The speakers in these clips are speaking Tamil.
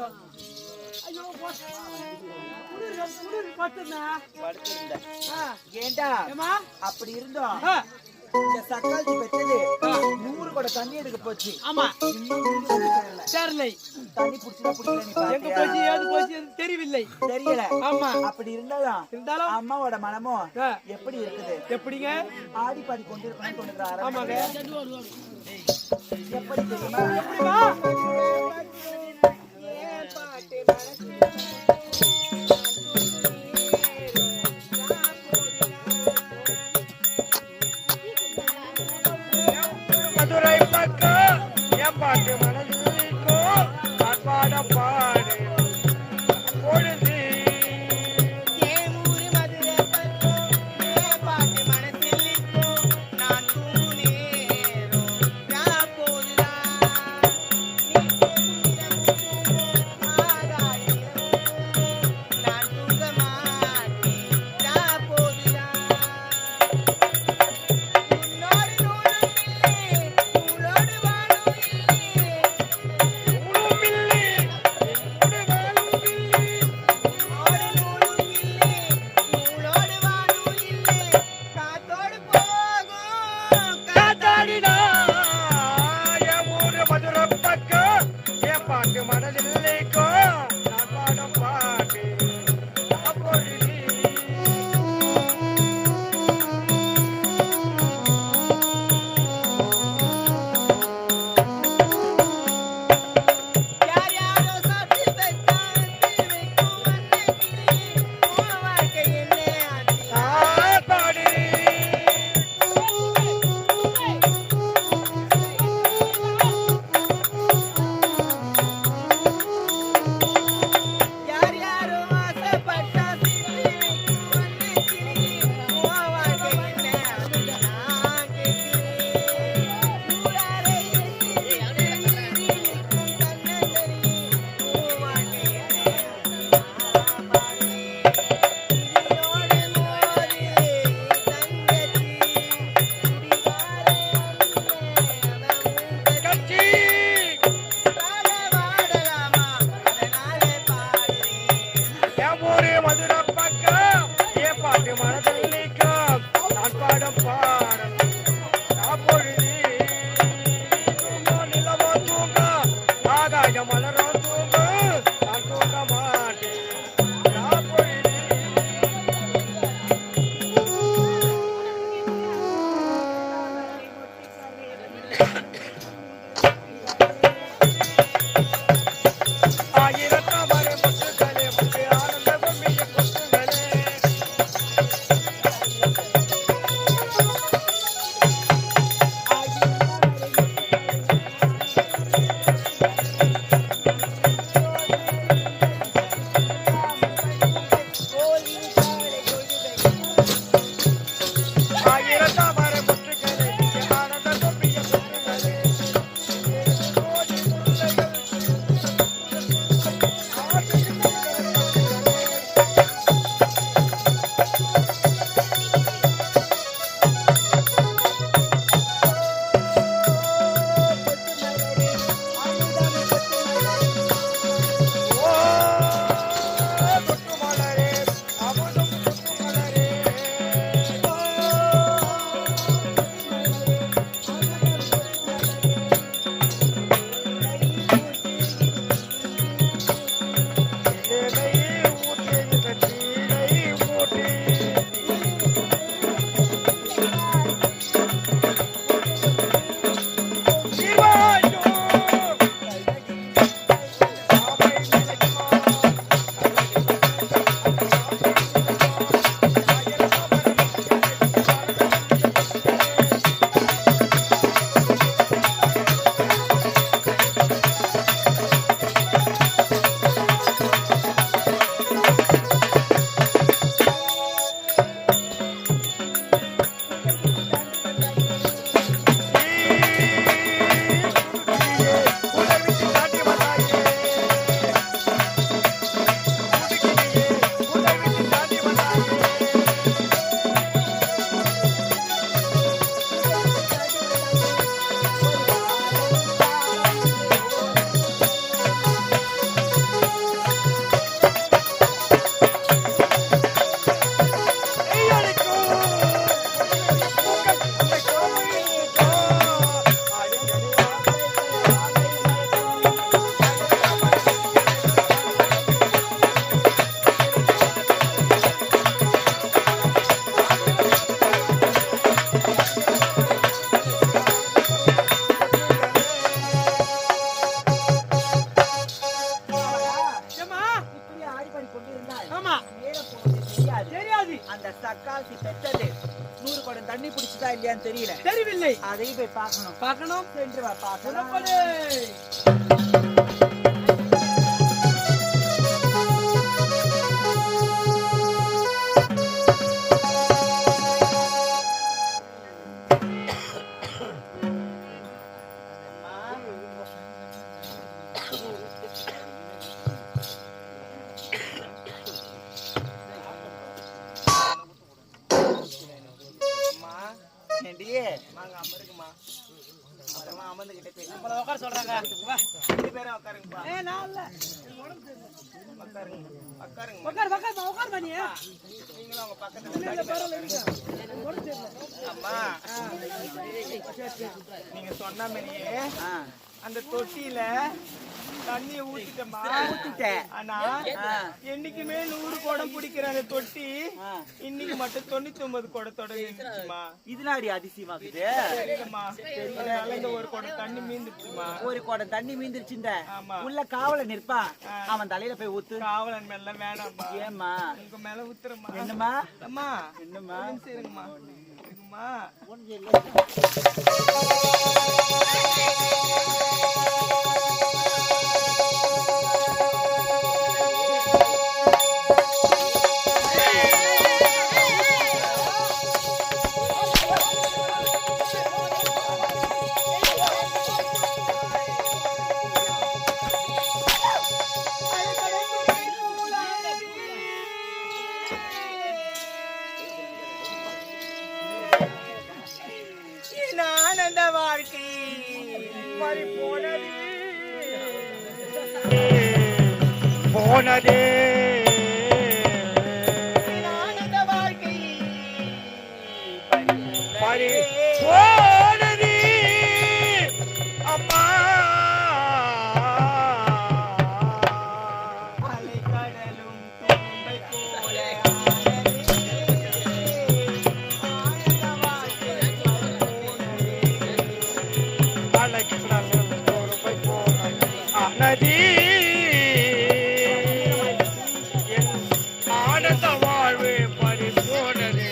ஐயோ ஏண்டா அப்படி இருந்தோம் இந்த சக்காளி பெற்றது 100 கூட தண்ணி எடுக்க போச்சு. ஆமா தெரியல தண்ணி புடிச்சா புடிக்கல எங்க போச்சு ஏது போச்சு தெரியவில்லை தெரியல. ஆமா அப்படி இருந்தாலும் அம்மாவோட மனமும் எப்படி இருக்குது? எப்படிங்க ஆடி பாடி கொண்டிருக்கணும் கொண்டிருக்கிறாரு. ஆமாங்க எப்படி தெரியுமா? எப்படிமா மதுரை பக்கம் என் பாட்டு மனதிற்கோ நான் பாட பாடு பொழுது அந்த சக்காசி பெற்றது 100 குடம் தண்ணி பிடிச்சதா இல்லையான்னு தெரியல. தெரியவில்லை. அதையும் போய் பார்க்கணும். பார்க்கணும். சென்று வா பார்க்கலாம். உட்கார சொல்றாங்க. நீங்க சொன்ன மாதிரியே அந்த தொட்டியில தண்ணிய ஊத்திட்டமா ஊத்திட்டேன். ஆனா என்னைக்குமே 100 குடம் பிடிக்கிற அந்த தொட்டி இன்னைக்கு மட்டும் 99 குடத்தோட இருந்துச்சுமா. இதுனாடி அதிசயமாக்குது. அதனால இந்த ஒரு குடம் தண்ணி மீந்துச்சுமா. ஒரு குடம் தண்ணி மீந்துருச்சுண்ட. ஆமா. உள்ள காவலன் நிற்பான். அவன் தலையில போய் ஊத்து. காவலன் மேல வேணாமா. ஏமா உங்க மேல ஊத்துறமா. என்னமா அம்மா என்னமா சரிங்கம்மா இருக்குமா. ஆனந்த வாழ்க்கை பறி போனதே ஆனந்த வாழ்க்கை பறி போனதே அம்மா. அலைக்கடலும் தும்பை போல நதி ஆனந்த வாழ்வு பறி போனது.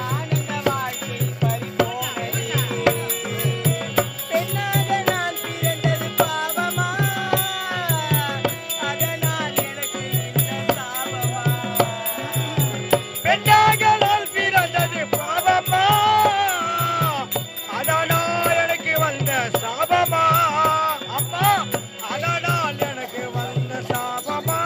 ஆனந்த வாழ்க்கை பறி போனது. பெண்ணாக நான் பிறந்தது பாவமா, அதனால் எனக்கு இந்த சாபமா. பெண்ணாக நான் பிறந்தது பாவமா, அதனால் எனக்கு வந்த சாபமா. அம்மா அதனால் எனக்கு வந்த சாபமா.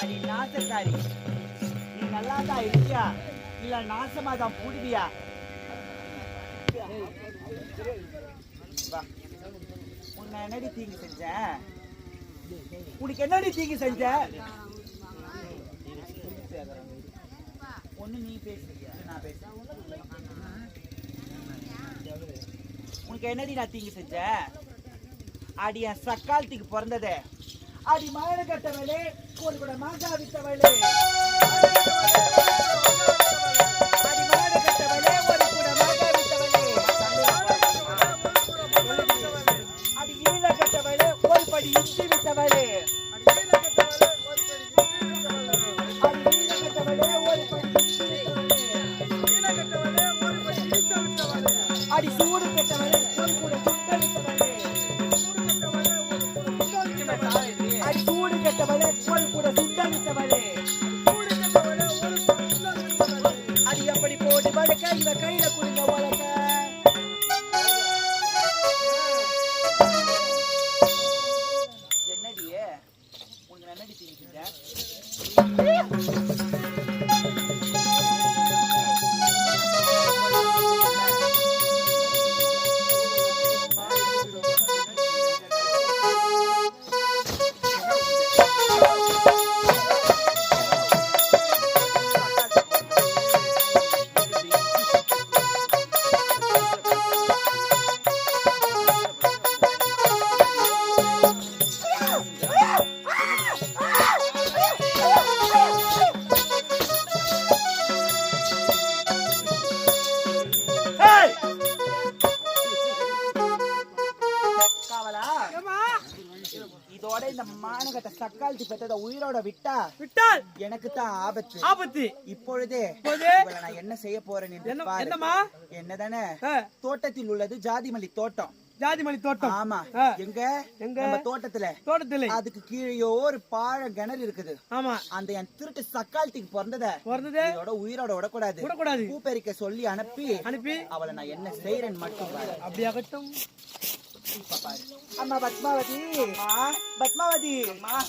அடி நாசக்காரி, நீ நல்லாதான் இருக்கியா இல்ல நாசமாதான் புடுவியா? உன்னை என்னடி தீங்கு செஞ்ச? உனக்கு என்னடி தீங்கு செஞ்ச? ஒண்ணு நீ பேசுறியா நான் பேசுறேன். உனக்கு என்னடி நான் தீங்கு செஞ்ச? அடி என் சக்காலத்துக்கு பிறந்ததே. அடி மழை கட்டவளே, ஒரு கூட மாங்கா விட்டவளே. அடி மழை கட்டவளே, ஒரு கூட மாங்கா விட்டவளே. அடி ஈழ கட்டவளே, ஒரு படி இஞ்சி விட்டவளே. அடி ஈழ கட்டவளே, ஒரு படி இஞ்சி விட்டவளே. அடி சூடு கட்டவளே, ஒரு கூட சுட்ட விட்டவளே. அடி சூடு கட்டவளே, ஒரு கூட சுட்ட விட்டவளே. அடி எப்படி போட்டு வளர்க்க இவ கையில குடுங்க வளர்க்க. என்னடியே உனக்கு என்னடி தீங்கிட்ட? கட்ட சக்கால்த்தி பெற்றத உயிரோட விட்டால் எனக்கு தான் ஆபத்து. ஆபத்து. இப்பொழுதே இப்போதே இவளை நான் என்ன செய்ய போறேன் என்று பாரு. என்னம்மா? என்னதானே தோட்டத்தில் உள்ளது ஜாதிமல்லி தோட்டம். ஜாதிமல்லி தோட்டம். ஆமா. எங்க நம்ம தோட்டத்துல அதுக்கு கீழே ஒரு பாழ கிணறு இருக்குது. ஆமா. அந்த என் திருட்டு சக்கால்த்திக்கு பிறந்ததே உயிரோட விடக்கூடாது. பூப்பெரிக்க சொல்லி அனுப்பி அவளை நான் என்ன செய்யறேன்னு மட்டும் பாரு. அப்படியாகட்டும். அம்மா பத்மாவதி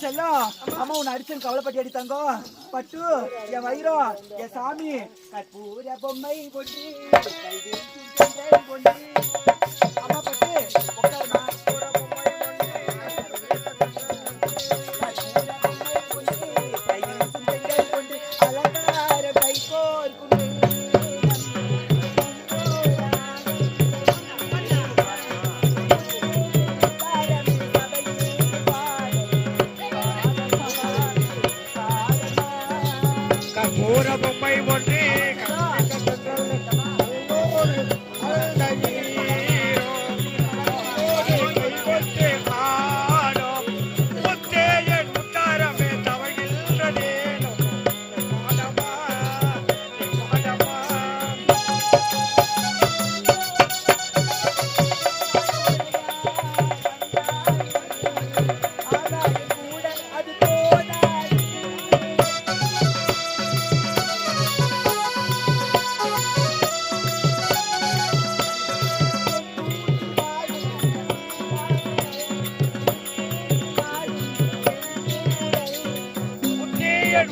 செல்லம், அம்மா உன்னை அடிச்சு கவலைப்பட்டி அடித்தாங்கோ. பட்டு என் வயிறம் என் சாமி கற்பூர பொம்மை பொண்ணு பொண்ணு. அம்மா பட்டு உட்காருமா. அலங்கார பைக்கோர் பொம்மை ஒன்றே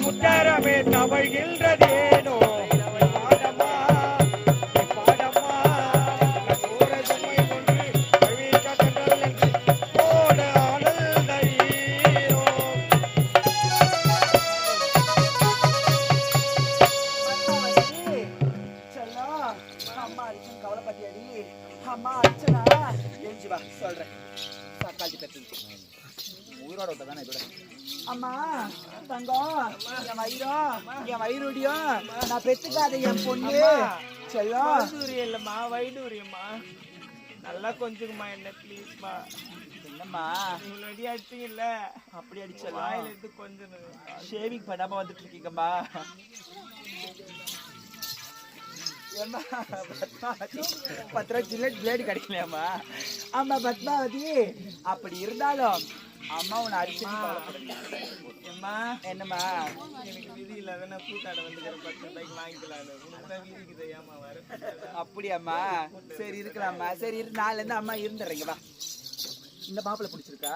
முத்தாரமே தவழ்கின்றதேனோ. அம்மா அடிச்சனா எழுஞ்சி வா சொல்றேன். சக்கால்த்தி பெற்று உயிரோட விட்டதானே இதோட. அம்மா தங்கம் என் வயிறுடியும் நான் பெத்துக்காத என் பொண்ணு செல்லம். வைடூரியம் இல்லம்மா, வைடூரியம்மா. நல்லா கொஞ்சுக்குமா என்ன ப்ளீஸ்மா. என்னம்மா முன்னாடி அடிச்சீங்கல்ல, அப்படி அடிச்சலாம். வாயில இருந்து கொஞ்சம் ஷேவிங் பண்ணாம வந்துட்டு இருக்கீங்கம்மா. பத்திரம் ஜில்லட் பிளேடு கிடைக்கலையாம்மா. ஆமா பத்மாவதி, அப்படி இருந்தாலும் அம்மா உன்னை அடிச்சு அம்மா. என்னம்மா எனக்கு விதி இல்லாத கூட்டாட வந்து 10 ரூபாய்க்கு வாங்கிக்கலாம். வீதிக்கு ஏமா வர. அப்படியாம்மா? சரி இருக்கலாம்மா. சரி நாளைல இருந்து அம்மா இருந்துடுறீங்க. வா. இந்த மாப்பிள்ளை பிடிச்சிருக்கா?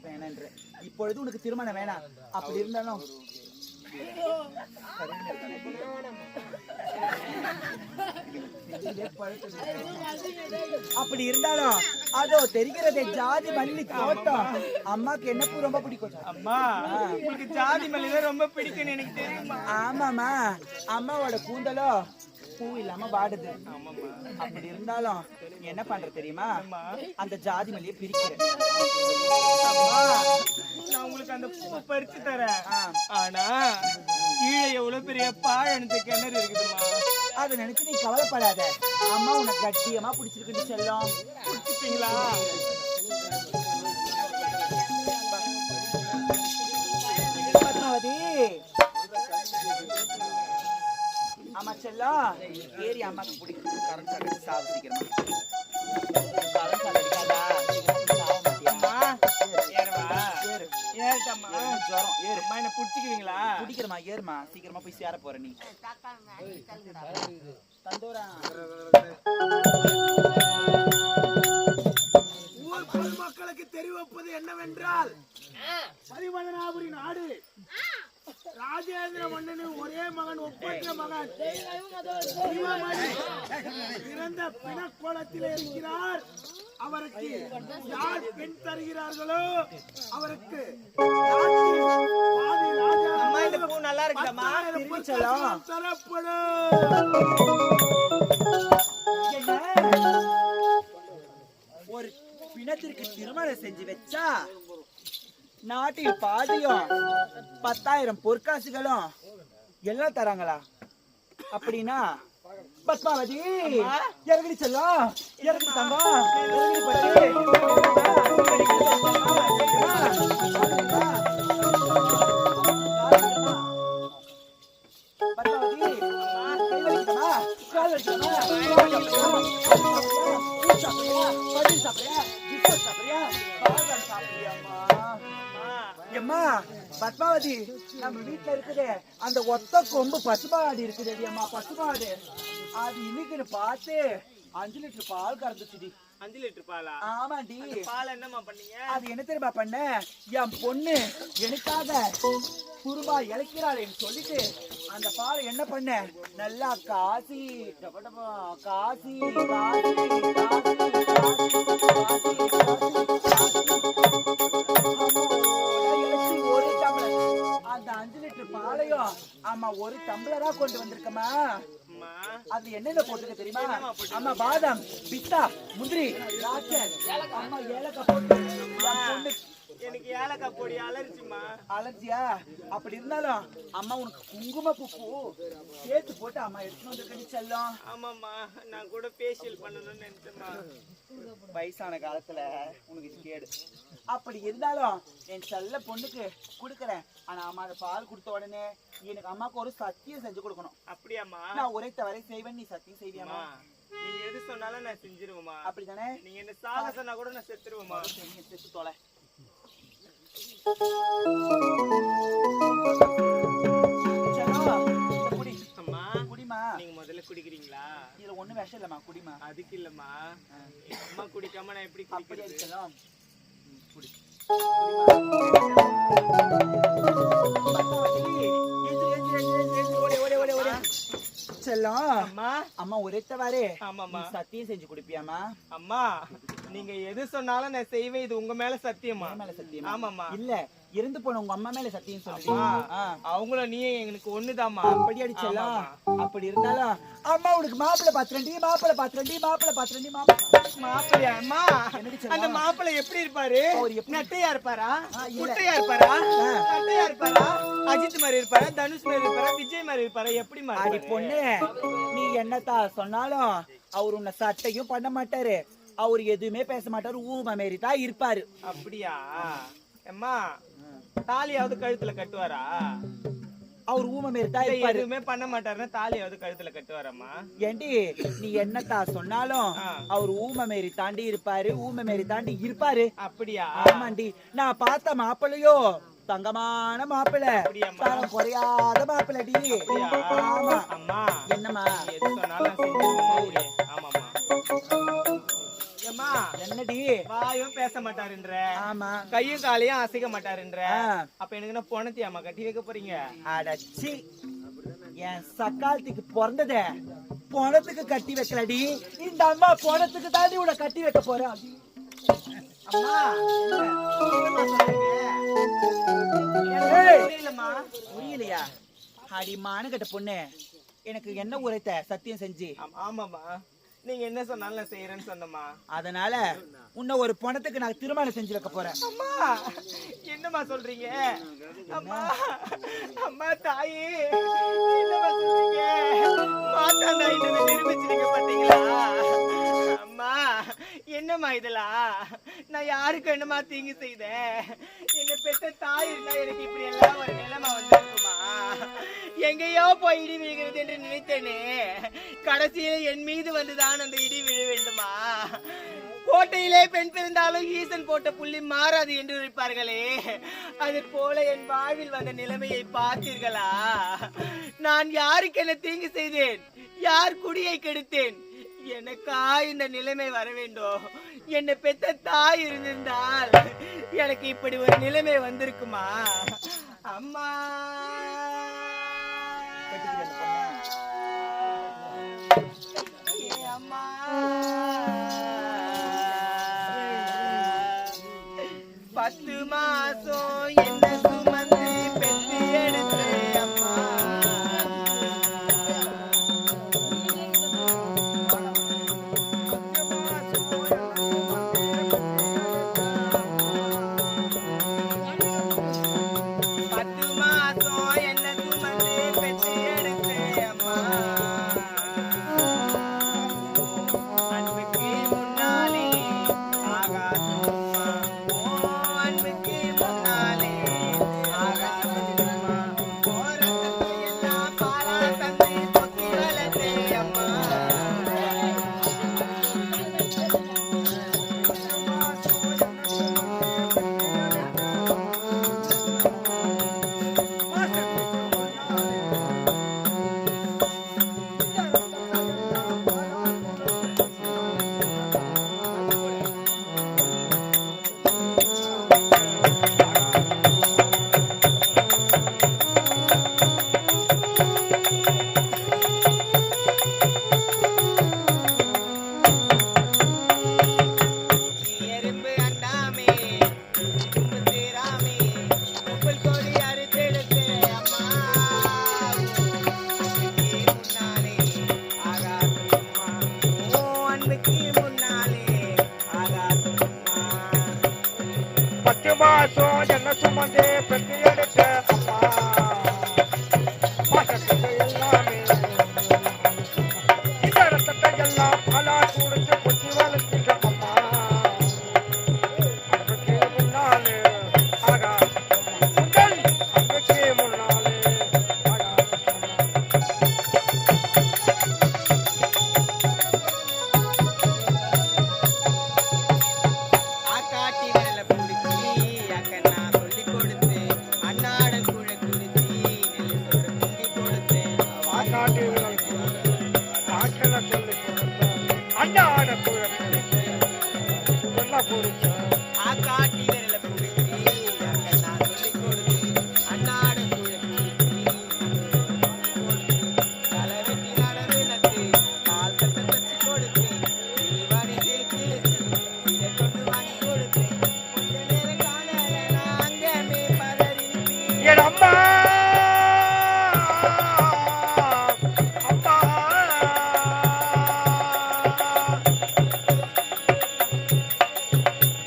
வேணான்ற. இப்பொழுது உனக்கு திருமணம் வேணாம். அப்படி இருந்தாலும் அப்படி இருந்தாலும் அதோ தெரிகிறதே ஜாதி மல்லி தோட்டம். அம்மாக்கு என்ன பூ ரொம்ப பிடிக்கும்? அம்மா உங்களுக்கு ஜாதி மல்லிதான் ரொம்ப பிடிக்கும்னு எனக்கு தெரியுமா? ஆமாமா. அம்மாவோட கூந்தலோ பூ இல்லாம வாடுது. அப்படி இருந்தாலும் என்ன பண்ற தெரியுமா? அந்த ஜாதி மல்லியை பிரிக்கிறேன். நான் உங்களுக்கு அந்த பூவை பறிச்சு தரேன். ஆனா கீழே எவ்வளவு பெரிய பாழனத்து கிணறு இருக்குதுமா. அதை நினைச்சு நீ கவலைப்படாத. அம்மா உனக்கு கட்டியமா பிடிச்சிருக்கு செல்லம். பிடிச்சிப்பீங்களா? பத்மாவதி ஆமா செல்லம். ஏறி அம்மாக்கு பிடிக்கும். கரண்ட் சாப்பிட்டு சாப்பிட்டுக்கிறமா. கரண்ட் சாப்பிடாதா? ஜுரம் ஏறுமா? என்ன பிடிச்சிக்குவீங்களா? பிடிக்கிறமா. ஏறுமா. சீக்கிரமா போய் சேர போற நீ. தந்தோரா ஊர் பொதுமக்களுக்கு தெரிவிப்பது என்னவென்றால், மதிமதனாபுரி நாடு ராஜேந்திர மன்னனின் ஒரே மகன், ஒப்பற்ற மகன் பிறந்த பிணக்கோலத்தில் இருக்கிறார். அவருக்கு யார் பெண் தருகிறார்களோ அவருக்கு நல்லா இருக்குமா தரப்படும். ஒரு பிணத்திற்கு திருமணம் செஞ்சு வச்சா நாட்டில் பாதியும் 10,000 பொற்காசுகளும் எல்லாம் தராங்களா? அப்படின்னா பத்மாவதி இறங்கி செல்லும். இறங்கி தங்கம். கால் வலிக்குமா? சாப்பிடுறியா? பன்னீர் சாப்பிடுறியா? பிஸ்கட் சாப்பிடுறியா? பாதாம் சாப்பிடுறியாம்மா? எம்மா பத்மாவதி, நம்ம வீட்டுல இருக்குது அந்த ஒத்த கொம்பு பசுமாடு இருக்குது அம்மா, பசுமாடு. அது இன்னைக்குன்னு பார்த்து 5 லிட்டர் பால் கறந்துச்சுடி. 5 லிட்டர் பாலா? ஆமாண்டி. பால் என்னம்மா பண்ணீங்க? அது என்ன தெரியுமா பண்ண, என் பொண்ணு எனக்காக குருபா இழைக்கிறாளேன்னு சொல்லிட்டு அந்த பாலை என்ன பண்ண, நல்லா காசி காசி ஒரு டம்ளர், அந்த 5 லிட்டர் பாலையும் ஆமா ஒரு டம்ளரா கொண்டு வந்திருக்கமா. அது என்னென்ன போட்டுக்க தெரியுமா? அம்மா பாதாம், பிஸ்தா, முந்திரி, திராட்சை, அம்மா ஏலக்காய் போட்டு. பொண்ணு எனக்கு ஏலக்காய் பொடி அலர்ஜிமா. அலர்ஜியா? அப்படி இருந்தாலும் அம்மா உனக்கு குங்குமப்பூ சேர்த்து போட்டு அம்மா எடுத்துட்டு வந்திருக்கடி செல்லம். ஆமாம்மா, நான் கூட ஃபேஷியல் பண்ணணும்னு நினைச்சேம்மா. வயசான காலத்துல உனக்கு கேடு. அப்படி இருந்தாலும் என் செல்ல பொண்ணுக்கு கொடுக்குறேன். ஆனா அம்மா அதை பால் கொடுத்த உடனே எனக்கு அம்மாவுக்கு ஒரு சத்தியம் செஞ்சு கொடுக்கணும். அப்படியாம்மா? நான் உரைத்த வரை செய்வேன், நீ சத்தியம் செய்வியாமா? நீங்க எது சொன்னாலும் நான் செஞ்சிருவேம்மா. அப்படிதானே? நீங்க என்ன சாக சொன்னா கூட நான் செத்துருவேம்மா. செத்து தொலை. அம்மா குடிமா. நீங்க முதல்ல குடிக்கிறீங்களா? இதுல ஒண்ணு விஷம் இல்லம்மா, குடிமா. அதுக்கு இல்லம்மா, அம்மா குடிக்காம நான் எப்படி குடிக்கிறது? குடி. செல்லம் அம்மா, அம்மா உரைத்தவாறு ஆமாம்மா சத்தியம் செஞ்சு குடிப்பியாமா? அம்மா நீங்க எது சொன்னாலும் நான் செய்வேன், இது உங்க மேல சத்தியமா? மேல சத்தியமா? ஆமாம்மா. இல்ல இருந்து போன உங்க அம்மா மேல சத்தியம் சொல்லுமா? அவங்களும் நீ எங்களுக்கு ஒண்ணுதாம்மா. அப்படி அடிச்சலாம். அப்படி இருந்தாலும் அம்மா உனக்கு மாப்பிள்ளை பாத்துறேன்டி, மாப்பிள்ளை பாத்துறேன்டி, மாப்பிள்ளை பாத்துறேன்டி. மாப்பிள்ளையா? அம்மா அந்த மாப்பிள்ளை எப்படி இருப்பாரு? நட்டையா இருப்பாரா? குட்டையா இருப்பாரா? நட்டையா இருப்பாரா? அஜித் மாதிரி இருப்பாரா? தனுஷ் மாதிரி இருப்பாரா? விஜய் மாதிரி இருப்பாரா? எப்படி அடி பொண்ணு, நீ என்னத்தா சொன்னாலும் அவர் உன்னை சட்டையும் பண்ண மாட்டாரு, அவரு எதுவுமே பேச மாட்டாரு, ஊமை மாரி தான் இருப்பாரு. அப்படியா? அம்மா தாலியாவது கழுத்துல கட்டுவாரா? அவர் ஊமை மாரி தான் இருப்பாரு, எதுவுமே பண்ண மாட்டாருன்னா தாலியாவது கழுத்துல கட்டுவாரம்மா? ஏண்டி நீ என்னத்தா சொன்னாலும் அவர் ஊமை மாரி தாண்டி இருப்பாரு, ஊமை மாரி தாண்டி இருப்பாரு. அப்படியா? ஆமாண்டி. நான் பார்த்த மாப்பிள்ளையோ தங்கமான மாப்பிள்ளை, தரம் குறையாத மாப்பிள்ளடி. ஆமா. அம்மா என்னம்மா? எது சொன்னாலும் செஞ்சிருவேன். ஆமாம்மா. என்னடி? வாயும் பேச மாட்டாருன்ற, ஆமா, கையும் காலையும் அசைக்க மாட்டாருன்ற, அப்ப எனக்கு என்ன பொணத்தியாமா கட்டி வைக்க போறீங்க? அடச்சி, என் சக்காலத்துக்கு பிறந்தத பொணத்துக்கு கட்டி வைக்கலடி, இந்த அம்மா பொணத்துக்கு தாண்டி உன்னை கட்டி வைக்க போறேன். அம்மா புரியலையா? அடிமான கட்ட பொண்ணு, எனக்கு என்ன உரைத்த சத்தியம் செஞ்சு? ஆமாமா, நீங்க என்ன சொன்னாலும் நான் செய்யறேன்னு சொன்னமா. அதனால உன்னை ஒரு பணத்துக்கு நான் திருமணம் செஞ்சு வைக்க போறேன். அம்மா என்னம்மா சொல்றீங்க? அம்மா அம்மா தாயே என்னம்மா சொல்றீங்க? மாட்டா நாயிட்டு நிரூபிச்சிருக்க பாத்தீங்களா? அம்மா என்னம்மா இதெல்லாம்? நான் யாருக்கு என்னமா தீங்கு செய்தேன்? என்ன பெற்ற தாய் இருந்தா எனக்கு இப்படி எல்லாம் ஒரு நிலைமை வந்திருக்குமா? எங்கேயோ போய் இடி விழுகிறது என்று நினைத்தேனே, கடைசியில என் மீது வந்துதான் அந்த இடி விழ வேண்டுமா? கோட்டையிலே பெண் பிறந்தாலும் ஈசன் போட்ட புள்ளி மாறாது என்று இருப்பார்களே, அது போல என் வாழ்வில் வந்த நிலைமையை பார்த்தீர்களா? நான் யாருக்கு என்ன தீங்கு செய்தேன்? யார் குடியை கெடுத்தேன்? எனக்கா இந்த நிலைமை வர வேண்டும்? என்னை பெத்த தாய் இருந்திருந்தால் எனக்கு இப்படி ஒரு நிலைமை வந்திருக்குமா? அம்மா அம்மா, 10 மாசம் என்ன சுமந்து பெற்று எடுத்து அம்மா, என்ன சுமந்தே பெற்று எடுத்த அம்மா பாசத்துக்கு எல்லாமே இந்த ரத்தத்தை எல்லாம் பலா கொடுத்து கொச்சி வளர்க்கின்ற அம்மா அன்புக்கு முன்னாலே ஆகா உங்கள் அன்புக்கு முன்னாலே ஆகா ஆக்காட்டி விரல புடிச்சி அக்கண்ணா சொல்லி கொடுத்து அன்னாடல் குழ குறிச்சி நெல் சோறு பொங்கி கொடுத்து ஆக்காட்டி விரல் ஆக்கல சொல்லி கொடுத்த அண்ணாட குழந்தை சொல்ல கொடுத்த ஆக்காட்டி விரல புடிச்சி அக்கண்ணா சொல்லி கொடுத்து அன்னாடல் குழ குறிச்சி தலை வெட்டி நடவு நட்டு கால் கட்ட தச்சு கொடுத்து இவாடி சேர்த்து இதை கொண்டு வாங்கி கொடுத்து கொஞ்ச நேரம் காணல நான் அங்கமே பதறி என் அம்மா அம்மா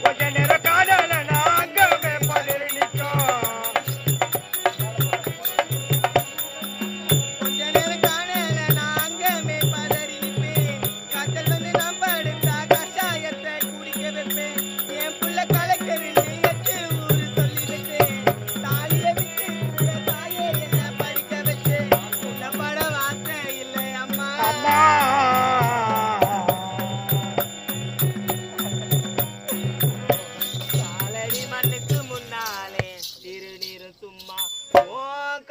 கொஞ்ச நேரம் காணல நாங்கமே பதறி நிற்கும் கொஞ்ச நேரம் காணல நான் அங்கமே பதறி நிப்பேன் காய்ச்சல் வந்து நான் படுத்தா கஷாயத்தை குடிக்க வைப்பேன் என் புள்ள கலெக்டரில் எட்டு ஊரு சொல்லி வச்சேன் தாலியை விட்டு கூட தாயே என்ன படிக்க வச்சேன் உள்ள பட வார்த்தை இல்லை அம்மா அம்மா காலடி மண்ணுக்கு முன்னாலே திருநீரும் சும்மா ஓ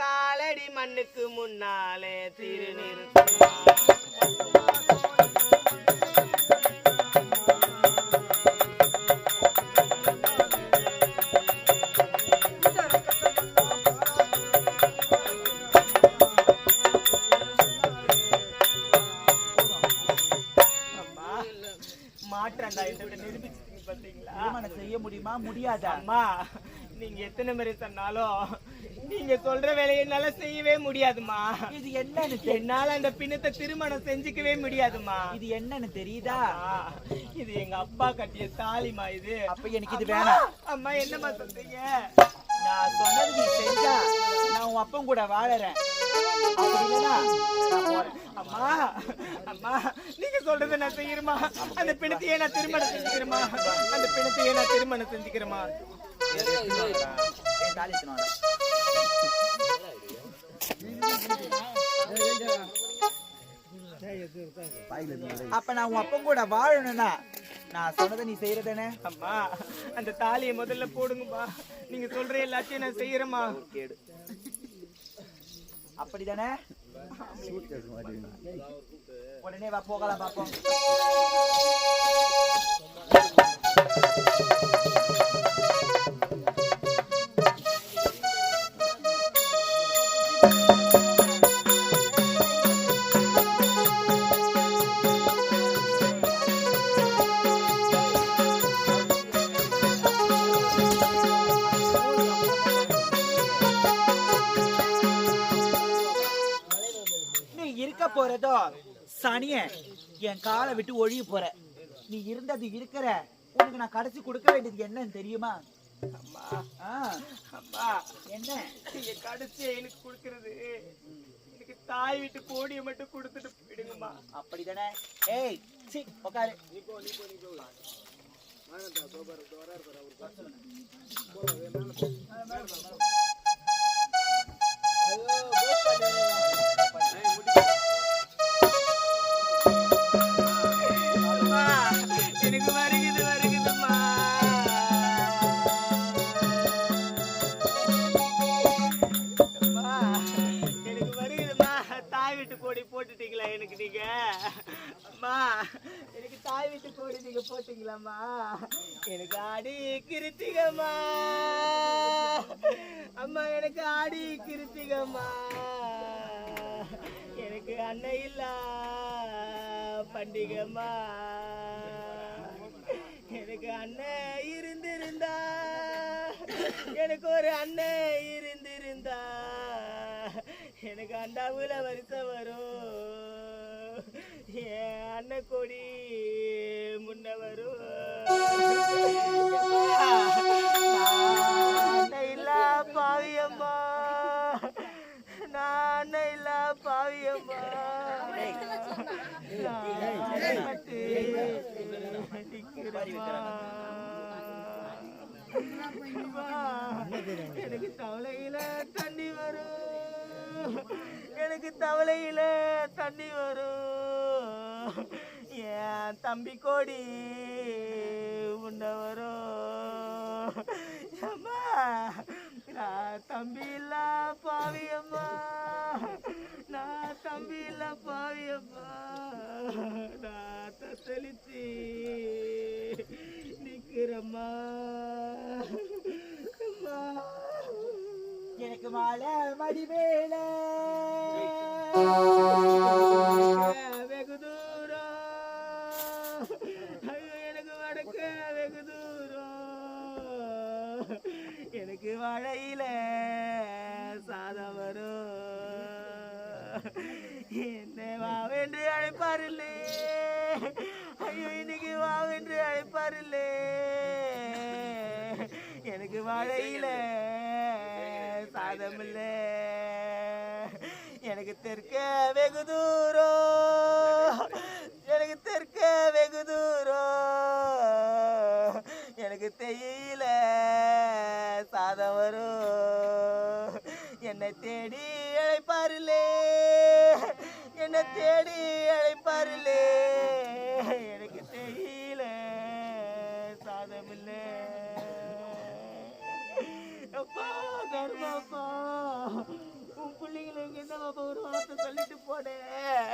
காலடி மண்ணுக்கு முன்னாலே திருநீரும் சும்மா அம்மா மாற்றம் தான் என்கிட்ட நிரூபிச்சிட்டீங்க பாத்தீங்களா திருமணம் செய்ய முடியுமா முடியாதா? அம்மா நீங்க எத்தனை முறை சொன்னாலும் நீங்க சொல்ற வேலையை என்னால செய்யவே முடியாதுமா இது என்னன்னு என்னால அந்த பிணத்தை திருமணம் செஞ்சுக்கவே முடியாதுமா இது என்னன்னு தெரியுதா? அம்மா, இது எங்க அப்பா கட்டிய தாலிமா இது அப்ப எனக்கு இது வேணாம். அம்மா என்னம்மா சொல்றீங்க நான் சொன்னது நீ செஞ்சா நான் உன் அப்பன் கூட வாழறேன். அப்படி இல்லைன்னா நான் போறேன். அம்மா அம்மா நீங்க சொல்றதை நான் செய்யறேமா அந்த பிணத்தையே நான் திருமணம் செஞ்சுக்கிறேமா அந்த பிணத்தையே நான் திருமணம் செஞ்சுக்கிறேமா என் தாலி எடுத்துன்னு வாடா. அப்ப நான் உன் அப்பன் கூட வாழணும்னா நான் சொன்னதை நீ செய்யறதானே? அம்மா அந்த தாலியை முதல்ல போடுங்கம்மா நீங்க சொல்ற எல்லாத்தையும் நான் செய்யறேமா அப்படிதானே? உடனே வா போகலாம் பாப்போம். நீ இருக்க போறதோ சனிய என் காலை விட்டு ஒழிய போற. நீ இருந்தது இருக்கிற உனக்கு நான் கடைசி கொடுக்க வேண்டியது என்னன்னு தெரியுமா? அம்மா ஆ, அம்மா என்ன? நீங்க கடைசியா எனக்கு கொடுக்கறது எனக்கு தாய் வீட்டு கோடியை மட்டும் கொடுத்துட்டு போயிடுங்கம்மா அப்படிதானே? ஏய் சீ உட்காரு. அம்மா எனக்கு வருகுதும்மா அம்மா எனக்கு வருகுதும்மா தாய் வீட்டு கோடி போட்டுட்டீங்களா எனக்கு நீங்க அம்மா எனக்கு தாய் வீட்டு கோடி நீங்க போட்டீங்களாம்மா எனக்கு ஆடி கிருத்திகம்மா அம்மா எனக்கு ஆடி கிருத்திகம்மா எனக்கு அன்னை இல்ல பண்டிகைமா எனக்கு அண்ணன் இருந்திருந்தா எனக்கு ஒரு அண்ணன் இருந்திருந்தா எனக்கு அண்டாவுல வருஷம் வரும் என் அண்ணன் கொடி முன்ன வரும் அண்ணன் இல்ல எனக்கு தவளையில தண்ணி வரும், எனக்கு தவளையில தண்ணி வரும், என் தம்பி கோடி உண்ட வரும். அம்மா நான் தம்பி இல்ல பாவியம்மா, நான் தம்பி இல்ல பாவியம்மா, நான் தத்தளிச்சு நிக்கிறம்மா. எனக்கு மாலை மடி மேல வெகு தூரம், ஐயோ எனக்கு வடக்க வெகு தூரம், எனக்கு வாழையில சாதம் வரும், என்ன வாவென்று அழைப்பாரில்லே, ஐயோ இன்னைக்கு வாவென்று அழைப்பாரில்லே, எனக்கு வாழையில சாதம் இல்ல, எனக்கு தெற்க வெகு தூரம், எனக்கு தெற்க வெகு தூரம், எனக்கு தேயில சாதம் வரும், என்னை தேடி அழைப்பாரில்லே, என்னை தேடி அழைப்பாரில்லே, எனக்கு தேயில சாதம் இல்லை. அப்பா தர்மாப்பா, உன் பிள்ளைங்களுக்கு என்னப்பா ஒரு வார்த்தை சொல்லிட்டு போனேன்.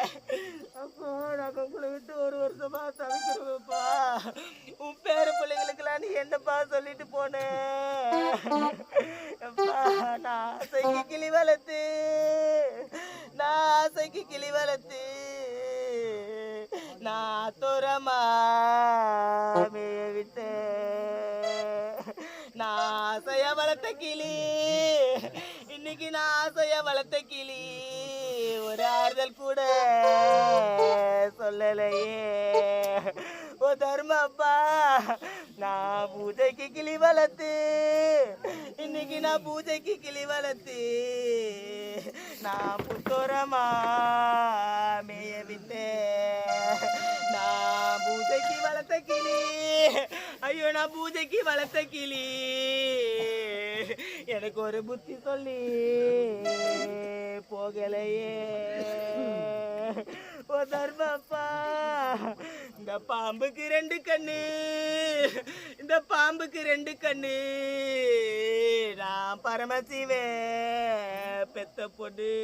அப்போ நாங்கள் உங்களை விட்டு ஒரு வருஷமா தவிக்கிறோம்ப்பா. உன் பேர பிள்ளைங்களுக்கெல்லாம் நீ என்னப்பா சொல்லிட்டு போனேன். அப்பா நான் ஆசைக்கு கிளி வளர்த்து, நான் ஆசைக்கு கிளி வளர்த்து, நான் தோரமா மேய விட்டேன். நான் ஆசைய வளர்த்த கிளி, இன்னைக்கு நான் ஆசைய வளர்த்த கிளி ஒரு ஆறுதல் கூட சொல்லலையே. ஓ தர்மப்பா, நான் பூஜைக்கு கிளி வளர்த்து, இன்னைக்கு நான் பூஜைக்கு கிளி வளர்த்து, நான் புத்தோரமா மேய விட்டேன். நான் பூஜைக்கு வளர்த்த கிளி, ஐயோ நான் பூஜைக்கு வளர்த்த கிளி எனக்கு ஒரு புத்தி சொல்லி போகலையே. ஓ தர்மப்பா, இந்த பாம்புக்கு 2 கண்ணு, இந்த பாம்புக்கு 2 கண்ணு, நான் பரமசிவே பெத்த பொண்ணு.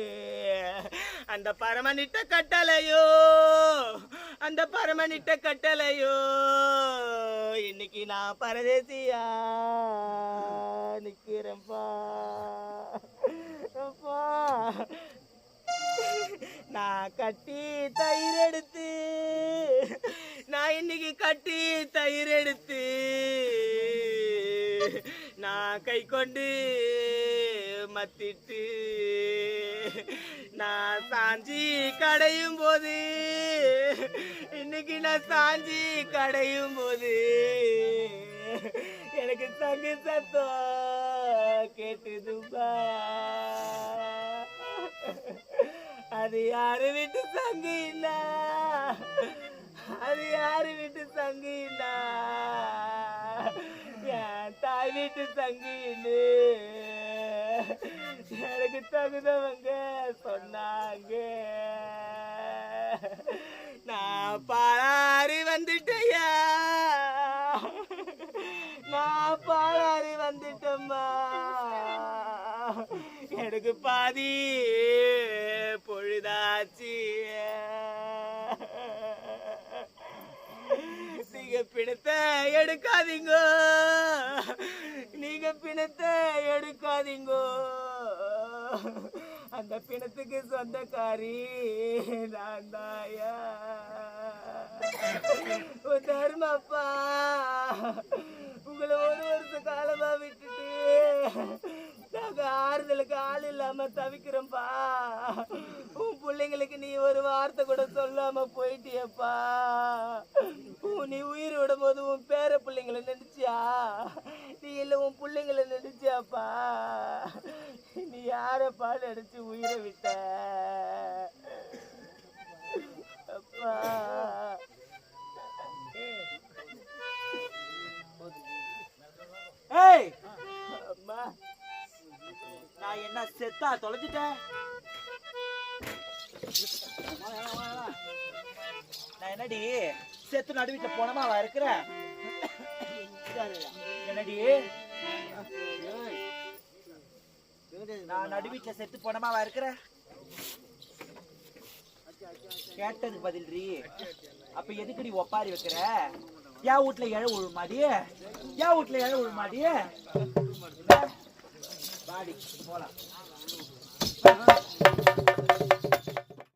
அந்த பரமனிட்ட கட்டளையோ, அந்த பரமனிட்ட கட்டளையோ, இன்னைக்கு நான் பரதேசியா நிக்கிறேன்ப்பா. அப்பா நான் கட்டி தயிர் எடுத்து, நான் இன்னைக்கு கட்டி தயிர் எடுத்து, நான் கை கொண்டு மத்திட்டு, நான் சாஞ்சி கடையும் போது, இன்னைக்கு நான் சாஞ்சி கடையும் போது எனக்கு தங்கு சத்தம் கேட்டுதுப்பா. அது யாரு வீட்டு சங்கு இல்ல, அது யாரு வீட்டு சங்கு இல்ல, என் தாய் வீட்டு சங்கு இல்லை. எனக்கு தகுந்தவங்க சொன்னாங்க. நான் பாலாரி வந்துட்டேயா, நான் பாலாரி வந்துட்டம்மா. எனக்கு பாதி பொழுதாச்சு. நீங்க பிணத்தை எடுக்காதீங்கோ, நீங்க பிணத்தை எடுக்காதீங்கோ. அந்த பிணத்துக்கு சொந்தக்காரி நான் தாயா. தர்மப்பா, உங்களை 1 வருஷ காலமா விட்டுட்டு நாங்க ஆறுதலுக்கு ஆள் இல்லாம தவிக்கிறோம்ப்பா. உன் பிள்ளைங்களுக்கு நீ ஒரு வார்த்தை கூட சொல்லாம போயிட்டியப்பா. நீ உயிர் விடும் போது உன் பேர பிள்ளைங்களை நினைச்சியா, நீ இல்ல உன் பிள்ளைங்களை நினைச்சியாப்பா. நீ யாரப்பா நினைச்சு உயிரை விட்ட அப்பா? செத்தா தொலைஞ்சிட்டேன். நான் என்னடி செத்து நடு வீட்டுல போனமாவா இருக்கிறேன்? என்னடி நான் நடு வீட்டுல செத்து போனமாவா இருக்கிறேன்? கேட்டதுக்கு பதில்றி. அப்ப எதுக்குடி ஒப்பாரி வைக்கிற? என் வீட்டுல இழ உழுமாடி, என் வீட்டுல இழ உழுமாடி. பாடி போலாம்.